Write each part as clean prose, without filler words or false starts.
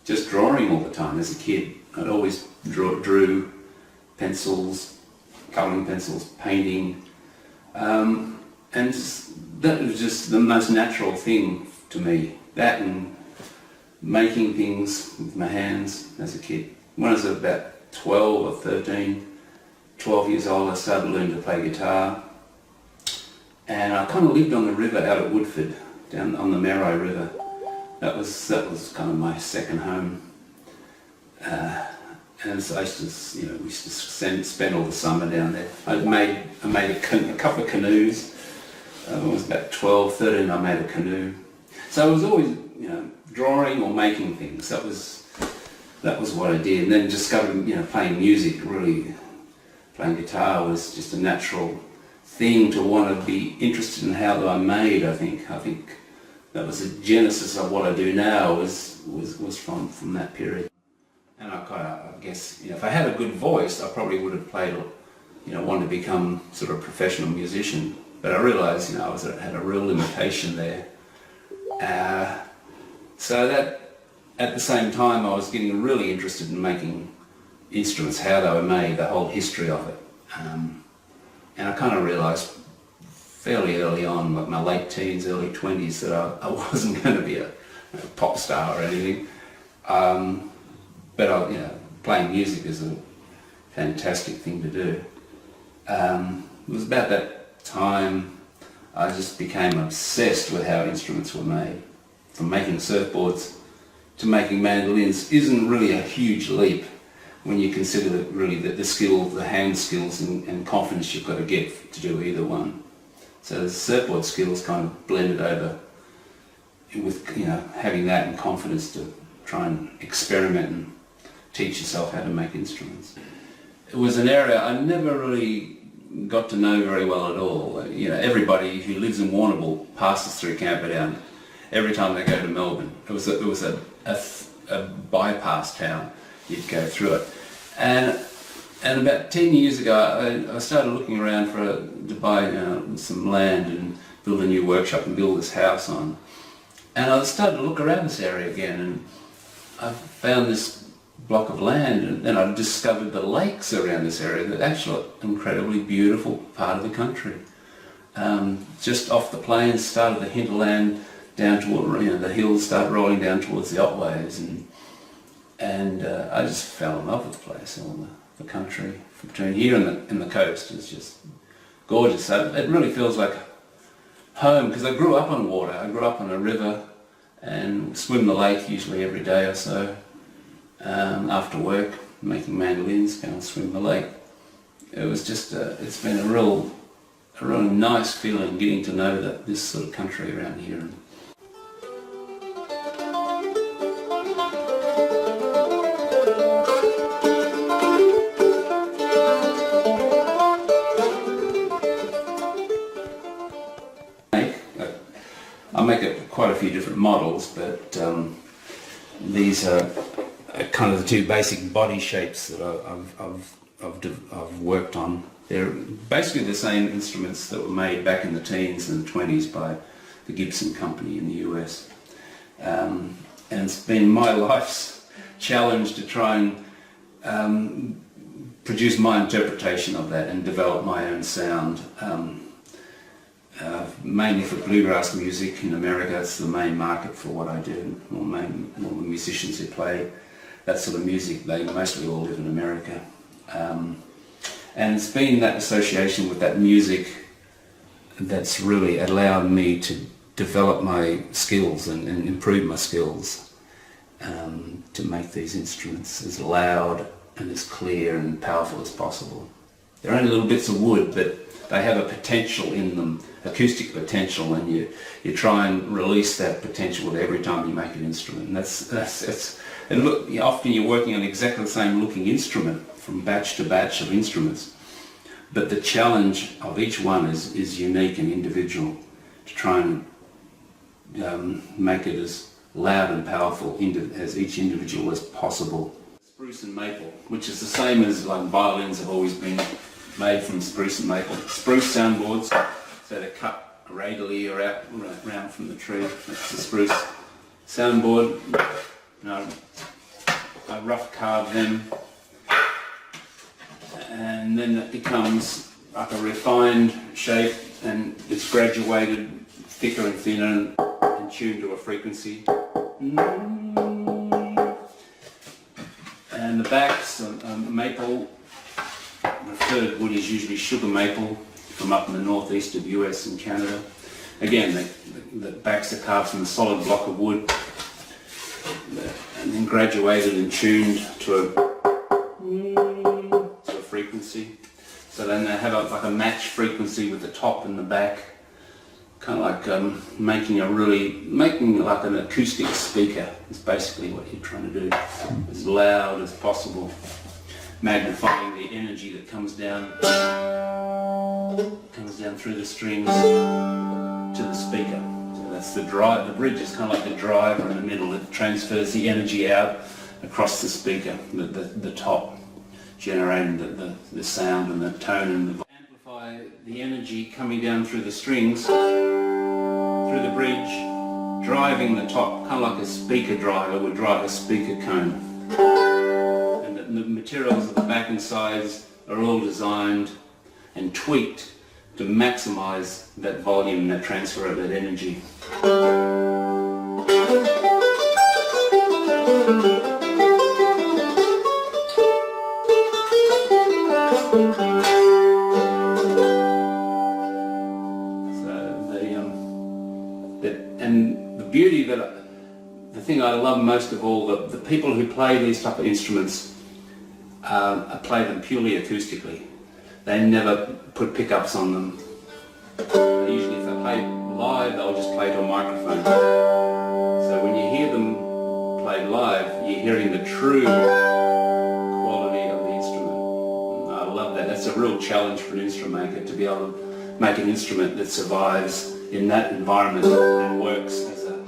just drawing all the time as a kid. I'd always drew pencils, colouring pencils, painting, and that was just the most natural thing to me. That and making things with my hands as a kid. When I was about 12 or 13, 12 years old, I started learning to play guitar, and I kind of lived on the river out at Woodford, down on the Merrow River. That was kind of my second home. And so I used to, we used to spend all the summer down there. I made a couple of canoes. When I was about 12, 13, I made a canoe. So I was always, drawing or making things. That was what I did. And then discovered, playing music, really playing guitar was just a natural thing to want to be interested in how I made. I think that was the genesis of what I do now was from that period. And I guess, if I had a good voice, I probably would have played, wanted to become sort of a professional musician. But I realised, I had a real limitation there. So that, at the same time, I was getting really interested in making instruments, how they were made, the whole history of it. And I kind of realised fairly early on, like my late teens, early 20s, that I wasn't going to be a pop star or anything. But playing music is a fantastic thing to do. It was about that time I just became obsessed with how instruments were made. From making surfboards to making mandolins isn't really a huge leap when you consider the skill, the hand skills and confidence you've got to get to do either one. So the surfboard skills kind of blended over with having that and confidence to try and experiment and teach yourself how to make instruments. It was an area I never really got to know very well at all. Everybody who lives in Warrnambool passes through Camperdown every time they go to Melbourne. It was a bypass town. You'd go through it. And about 10 years ago, I started looking around to buy some land and build a new workshop and build this house on. And I started to look around this area again, and I found this block of land, and then I discovered the lakes around this area. That actually incredibly beautiful part of the country. Just off the plains, started the hinterland down toward the hills, started rolling down towards the Otways, and I just fell in love with the place. All the country between here and the coast is just gorgeous. So it really feels like home, because I grew up on water. I grew up on a river and swim the lake usually every day or so. After work, making mandolins, go and swim the lake. It was just, it's been a real nice feeling getting to know this sort of country around here. I make quite a few different models, but these are kind of the two basic body shapes that I've worked on. They're basically the same instruments that were made back in the teens and the 20s by the Gibson Company in the US. And it's been my life's challenge to try and produce my interpretation of that and develop my own sound. Mainly for bluegrass music in America. It's the main market for what I do. All the musicians who play that sort of music, they mostly all live in America. And it's been that association with that music that's really allowed me to develop my skills and improve my skills to make these instruments as loud and as clear and powerful as possible. They're only little bits of wood, but they have a potential in them, acoustic potential, and you try and release that potential with every time you make an instrument. And often you're working on exactly the same looking instrument from batch to batch of instruments, but the challenge of each one is unique and individual to try and make it as loud and powerful as each individual as possible. Spruce and maple, which is the same as like violins have always been made from spruce and maple. Spruce soundboards, so they're cut radially or out round from the tree. That's the spruce soundboard, I rough carve them, and then it becomes like a refined shape, and it's graduated thicker and thinner and tuned to a frequency. And the backs are maple. Preferred wood is usually sugar maple from up in the northeast of US and Canada. Again, the backs are carved from a solid block of wood and then graduated and tuned to a frequency. So then they have like a match frequency with the top and the back, kind of like making like an acoustic speaker is basically what you're trying to do, as loud as possible, magnifying the energy that comes down through the strings to the speaker. So that's the drive. The bridge is kind of like the driver in the middle. It transfers the energy out across the speaker, the top, generating the sound and the tone and the amplify the energy coming down through the strings, through the bridge, driving the top, kind of like a speaker driver would drive a speaker cone. And the materials of the back and sides are all designed and tweaked to maximize that volume and that transfer of that energy. And the beauty the thing I love most of all, the people who play these type of instruments play them purely acoustically. They never put pickups on them. Usually if they play live, they'll just play to a microphone. So when you hear them play live, you're hearing the true quality of the instrument. I love that. That's a real challenge for an instrument maker, to be able to make an instrument that survives in that environment and works as a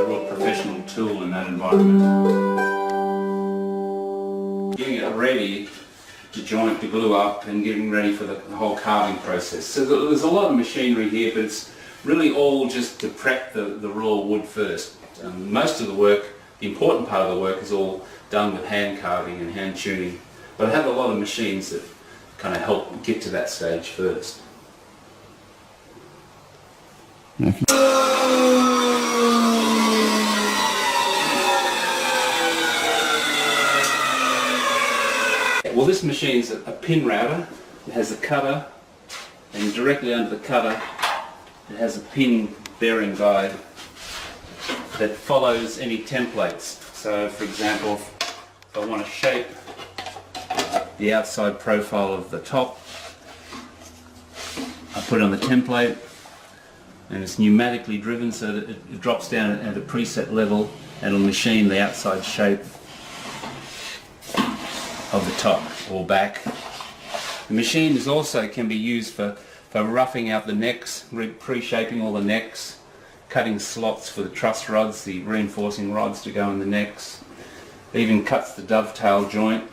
real professional tool in that environment. Getting it ready to joint, to glue up, and getting ready for the whole carving process. So there's a lot of machinery here, but it's really all just to prep the raw wood first. Most of the work, the important part of the work, is all done with hand carving and hand tuning. But I have a lot of machines that kind of help get to that stage first. Well, this machine is a pin router. It has a cutter, and directly under the cutter it has a pin bearing guide that follows any templates. So for example, if I want to shape the outside profile of the top, I put it on the template, and it's pneumatically driven so that it drops down at a preset level and it'll machine the outside shape of the top or back. The machine can be used for roughing out the necks, pre-shaping all the necks, cutting slots for the truss rods, the reinforcing rods to go in the necks. It even cuts the dovetail joint.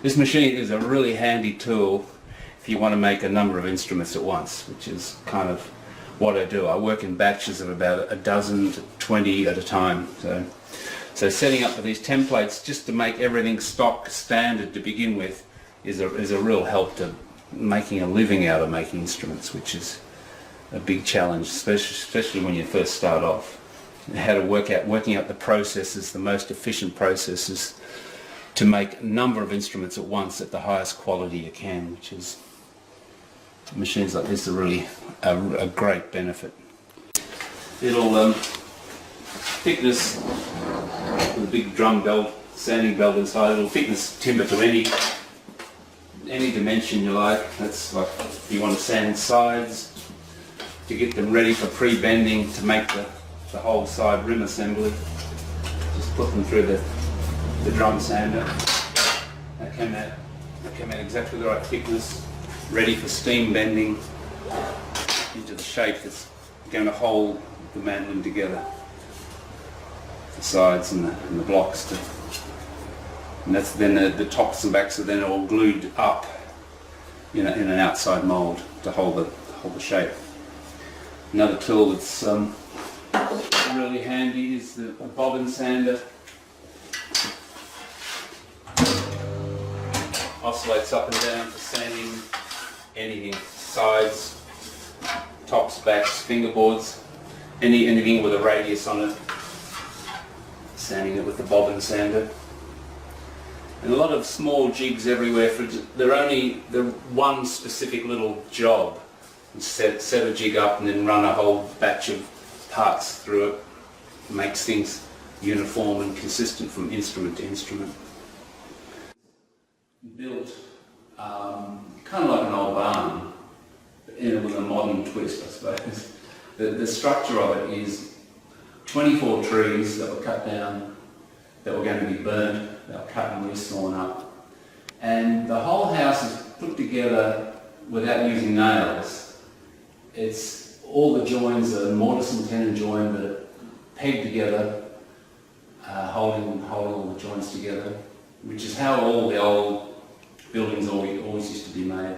This machine is a really handy tool if you want to make a number of instruments at once, which is kind of what I do. I work in batches of about a dozen to 20 at a time. So setting up these templates just to make everything stock standard to begin with is a real help to making a living out of making instruments, which is a big challenge, especially when you first start off. How to working out the processes, the most efficient processes to make a number of instruments at once at the highest quality you can, which is, machines like this are really a great benefit. It'll thickness with a big drum belt, sanding belt inside. It'll thickness timber to any dimension you like. That's like if you want to sand sides to get them ready for pre-bending to make the whole side rim assembly. Just put them through the drum sander. That came out exactly the right thickness, ready for steam bending into the shape that's going to hold the mandolin together. The sides and the blocks, and that's then the tops and backs are then all glued up in an outside mould to hold the shape. Another tool that's really handy is the bobbin sander. Oscillates up and down for sanding anything, sides, tops, backs, fingerboards, anything with a radius on it. Sanding it with the bobbin sander. And a lot of small jigs everywhere. They're only the one specific little job. You set a jig up and then run a whole batch of parts through it. It makes things uniform and consistent from instrument to instrument. Built kind of like an old barn, with a modern twist, I suppose. The structure of it is 24 trees that were cut down, that were going to be burnt. They were cut and re-sawn up. And the whole house is put together without using nails. It's all the joins are mortise and tenon joined, but are pegged together, holding all the joints together, which is how all the old buildings always used to be made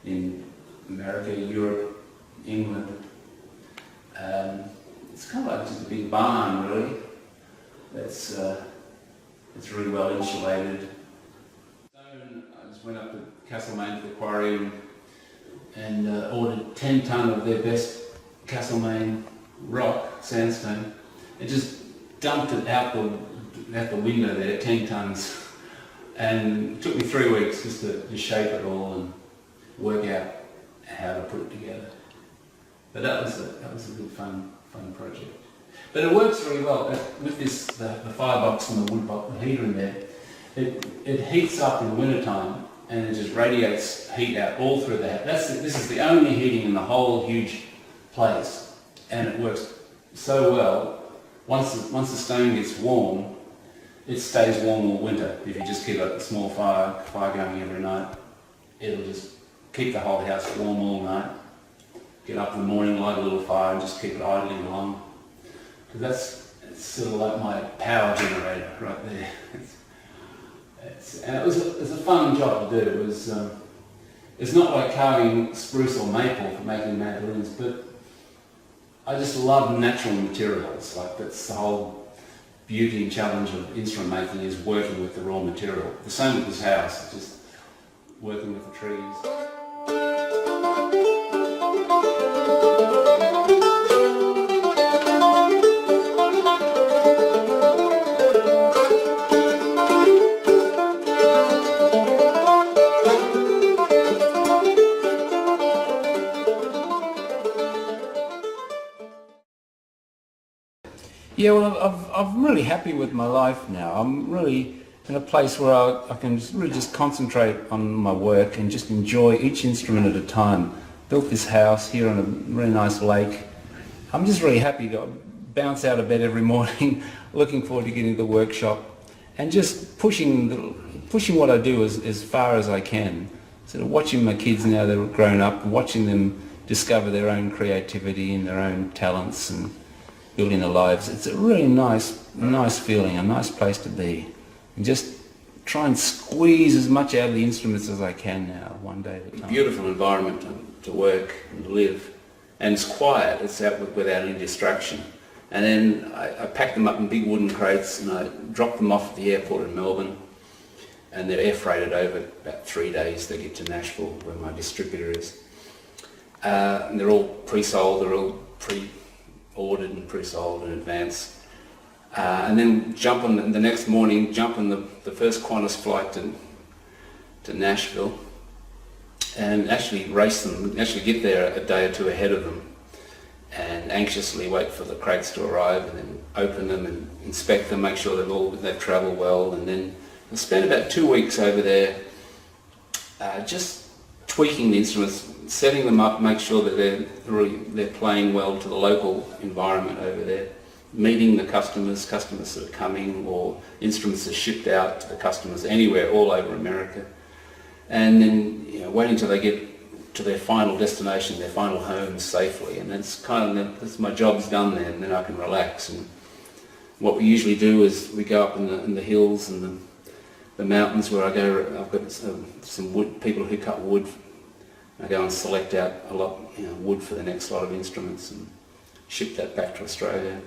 in America, Europe, England. It's kind of like just a big barn, really. It's really well insulated. I just went up to Castlemaine to the quarry and ordered 10 tonne of their best Castlemaine rock, sandstone, and just dumped it out the window there, 10 tonnes. And it took me 3 weeks just to shape it all and work out how to put it together. But that was a good fun project. But it works very well with this the firebox and the wood box, the heater in there. It heats up in the wintertime and it just radiates heat out all through the house. This is the only heating in the whole huge place, and it works so well. Once the stone gets warm, it stays warm all winter. If you just keep a small fire going every night, it'll just keep the whole house warm all night. Get up in the morning, light a little fire, and just keep it idling along. Because it's sort of like my power generator right there. And it was a fun job to do. It's not like carving spruce or maple for making mandolins, but I just love natural materials. Like, that's the whole beauty and challenge of instrument making, is working with the raw material. The same with this house, just working with the trees. Yeah, well, I'm really happy with my life now. I'm really in a place where I can really just concentrate on my work and just enjoy each instrument at a time. Built this house here on a really nice lake. I'm just really happy to bounce out of bed every morning, looking forward to getting to the workshop and just pushing what I do as far as I can. Sort of watching my kids now that are grown up, watching them discover their own creativity and their own talents and building their lives. It's a really nice feeling, a nice place to be. And just try and squeeze as much out of the instruments as I can now, one day at a time. Beautiful environment to work and live. And it's quiet, it's out without any distraction. And then I pack them up in big wooden crates and I drop them off at the airport in Melbourne. And they're air freighted over about 3 days. They get to Nashville, where my distributor is. And they're all pre-sold, they're all ordered and pre-sold in advance, and then the next morning, jump on the first Qantas flight to Nashville, and actually race them, actually get there a day or two ahead of them, and anxiously wait for the crates to arrive, and then open them and inspect them, make sure they've travelled well, and then I spent about 2 weeks over there, just tweaking the instruments, setting them up, make sure that they're playing well to the local environment over there, meeting the customers that are coming, or instruments are shipped out to the customers anywhere, all over America, and then waiting till they get to their final destination, their final home safely, and that's my job's done there, and then I can relax. And what we usually do is we go up in the hills and the mountains where I go. I've got some wood people who cut wood. I go and select out a lot, wood for the next lot of instruments and ship that back to Australia.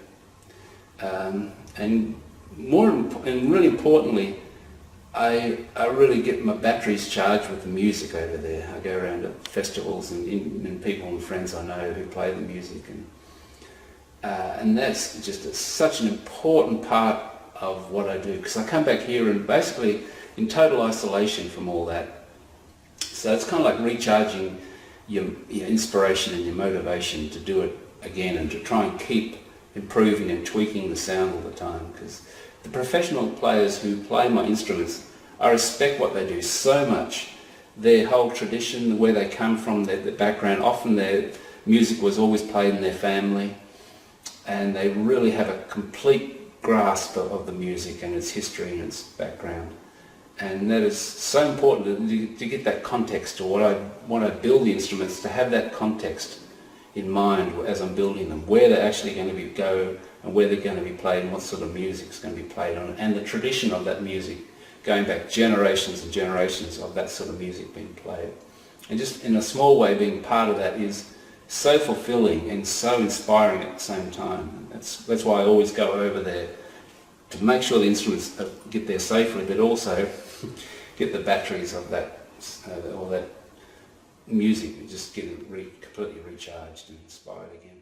And really importantly, I really get my batteries charged with the music over there. I go around to festivals and people and friends I know who play the music, and that's just such an important part of what I do, because I come back here and basically in total isolation from all that. So it's kind of like recharging your inspiration and your motivation to do it again and to try and keep improving and tweaking the sound all the time, because the professional players who play my instruments, I respect what they do so much. Their whole tradition, where they come from, their background, often their music was always played in their family, and they really have a complete grasp of the music and its history and its background. And that is so important to get that context to what I build the instruments, to have that context in mind as I'm building them, where they're actually going to go and where they're going to be played and what sort of music's going to be played on it, and the tradition of that music going back generations and generations of that sort of music being played. And just in a small way being part of that is so fulfilling and so inspiring at the same time. That's why I always go over there, to make sure the instruments get there safely, but also get the batteries of that, all that music, just get it completely recharged and inspired again.